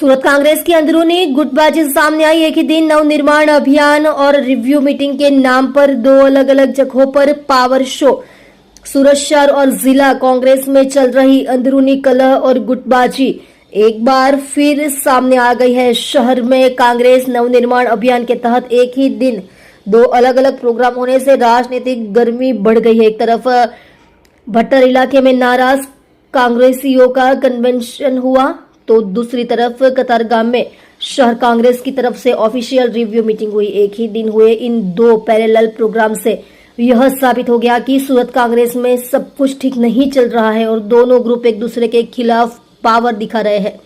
सूरत कांग्रेस की अंदरूनी गुटबाजी सामने आई। एक ही दिन नवनिर्माण अभियान और रिव्यू मीटिंग के नाम पर दो अलग अलग जगहों पर पावर शो। सूरत शहर और जिला कांग्रेस में चल रही अंदरूनी कलह और गुटबाजी एक बार फिर सामने आ गई है। शहर में कांग्रेस नवनिर्माण अभियान के तहत एक ही दिन दो अलग अलग प्रोग्राम होने से राजनीतिक गर्मी बढ़ गई है। एक तरफ भट्टर इलाके में नाराज कांग्रेसियों का कन्वेंशन हुआ तो दूसरी तरफ कतारगाम में शहर कांग्रेस की तरफ से ऑफिशियल रिव्यू मीटिंग हुई। एक ही दिन हुए इन दो पैरेलल प्रोग्राम से यह साबित हो गया कि सूरत कांग्रेस में सब कुछ ठीक नहीं चल रहा है और दोनों ग्रुप एक दूसरे के खिलाफ पावर दिखा रहे हैं।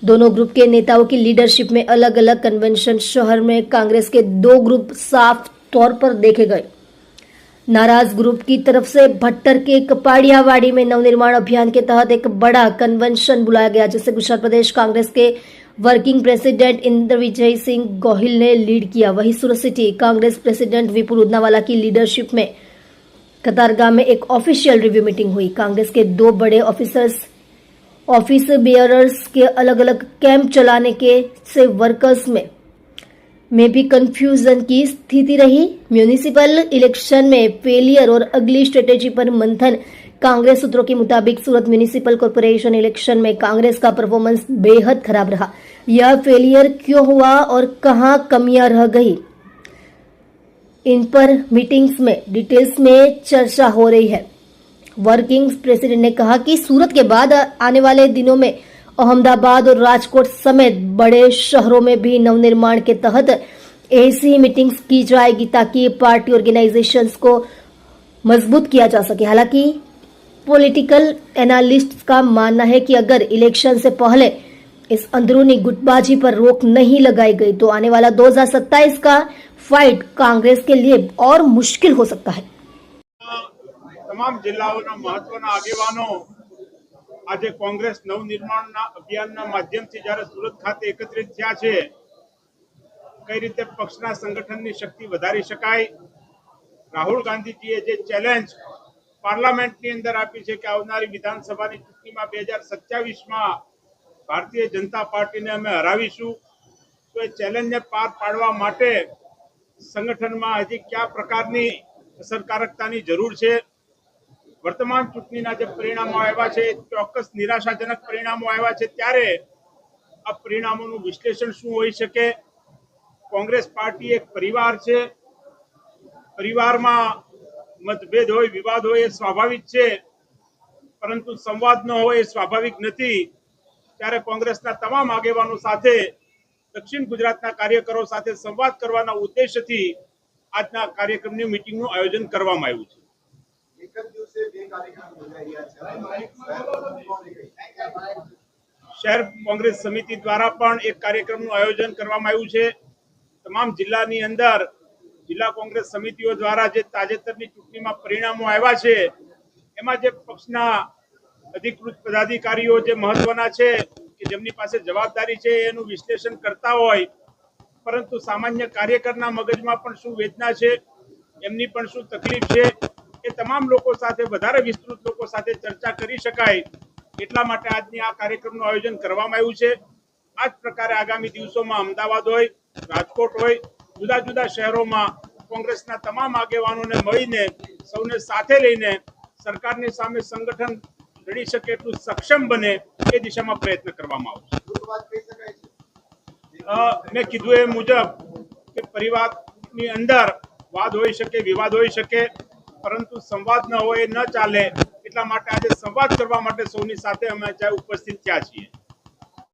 दोनों ग्रुप के नेताओं की लीडरशिप में अलग अलग कन्वेंशन। शहर में कांग्रेस के दो ग्रुप साफ तौर पर देखे गए। नाराज ग्रुप की तरफ से भट्टर के कपाड़ियावाड़ी में नवनिर्माण अभियान के तहत एक बड़ा कन्वेंशन बुलाया गया, जिसे गुजरात प्रदेश कांग्रेस के वर्किंग प्रेसिडेंट इंद्र विजय सिंह गोहिल ने लीड किया। वहीं सूरत सिटी कांग्रेस प्रेसिडेंट विपुल उदनावाला की लीडरशिप में कतारगाम में एक ऑफिशियल रिव्यू मीटिंग हुई। कांग्रेस के दो बड़े ऑफिस बेयरर्स के अलग अलग कैंप चलाने के से वर्कर्स में भी कंफ्यूजन की स्थिति रही। म्यूनिसिपल इलेक्शन में फेलियर और अगली स्ट्रेटेजी पर मंथन। कांग्रेस सूत्रों के मुताबिक सूरत म्यूनिसिपल कॉर्पोरेशन इलेक्शन में कांग्रेस का परफॉर्मेंस बेहद खराब रहा। यह फेलियर क्यों हुआ और कहां कमियां रह गई, इन पर मीटिंग्स में डिटेल्स में चर्चा हो रही है। वर्किंग प्रेसिडेंट ने कहा कि सूरत के बाद आने वाले दिनों में अहमदाबाद और राजकोट समेत बड़े शहरों में भी नवनिर्माण के तहत ऐसी मीटिंग्स की जाएगी ताकि पार्टी ऑर्गेनाइजेशंस को मजबूत किया जा सके। हालांकि पॉलिटिकल एनालिस्ट्स का मानना है कि अगर इलेक्शन से पहले इस अंदरूनी गुटबाजी पर रोक नहीं लगाई गई तो आने वाला 2027 का फाइट कांग्रेस के लिए और मुश्किल हो सकता है। તમામ જિલ્લાઓના મહત્વના આગેવાનો આજે કોંગ્રેસ નવનિર્માણના અભિયાનના માધ્યમથી જ્યારે સુરત ખાતે એકત્રિત થયા છે, કઈ રીતે પક્ષના સંગઠનની શક્તિ વધારી શકાય, રાહુલ ગાંધીજીએ જે ચેલેન્જ પાર્લામેન્ટની અંદર આપી છે કે આવનારી વિધાનસભાની ચૂંટણીમાં 2027માં ભારતીય જનતા પાર્ટીને અમે હરાવીશું, તો એ ચેલેન્જને પાર પાડવા માટે સંગઠનમાં હજી કયા પ્રકારની અસરકારકતાની જરૂર છે। वर्तमान चूंटणीना जे परिणामों आव्या छे चौक्कस निराशाजनक परिणामों आव्या छे, त्यारे आ परिणामों विश्लेषण शुं होई शके। कांग्रेस पार्टी एक परिवार छे, परिवार में मतभेद होय विवाद होय स्वाभाविक छे, परंतु संवाद न होय स्वाभाविक नथी। त्यारे कांग्रेसना तमाम आगेवानो साथे दक्षिण गुजरातना कार्यकरो साथे संवाद करवाना उद्देश्यथी आजना कार्यक्रमनी मीटिंगनुं आयोजन करवामां आव्युं छे। शहर कांग्रेस समिति द्वारा पण एक कार्यक्रम आयोजन करवामां आव्युं छे। तमाम जिल्लानी अंदर जिला कांग्रेस समितिओ द्वारा जे ताजेतरनी चूंटणीमां परिणामों आव्या छे एमां जे पक्षना अधिकृत पदाधिकारीओ जे महत्वना छे के जेमनी पासे जवाबदारी छे एनुं विश्लेषण करता होय, परंतु सामान्य कार्यकરના मगजमां पण शुं वेदना छे, एमनी पण शुं तकलीफ छे એ તમામ લોકો સાથે વધારે વિસ્તૃત લોકો સાથે ચર્ચા કરી શકાય એટલા માટે આજની આ કાર્યક્રમનું આયોજન કરવામાં આવ્યું છે। આ જ પ્રકારે આગામી દિવસોમાં અમદાવાદ હોય, રાજકોટ હોય, જુદા જુદા શહેરોમાં કોંગ્રેસના તમામ આગેવાનોને મળીને સૌને સાથે લઈને સરકારની સામે સંગઠન લડી શકે એટલું સક્ષમ બને એ દિશામાં પ્રયત્ન કરવામાં આવશે। મેં કીધું એ મુજબ કે પરિવારની અંદર વાદ હોઈ શકે, વિવાદ હોઈ શકે, परंतु संवाद न हो न चाले, एटला माटे आज संवाद करवा माटे सौनी साथे अमे उपस्थित थया छीए।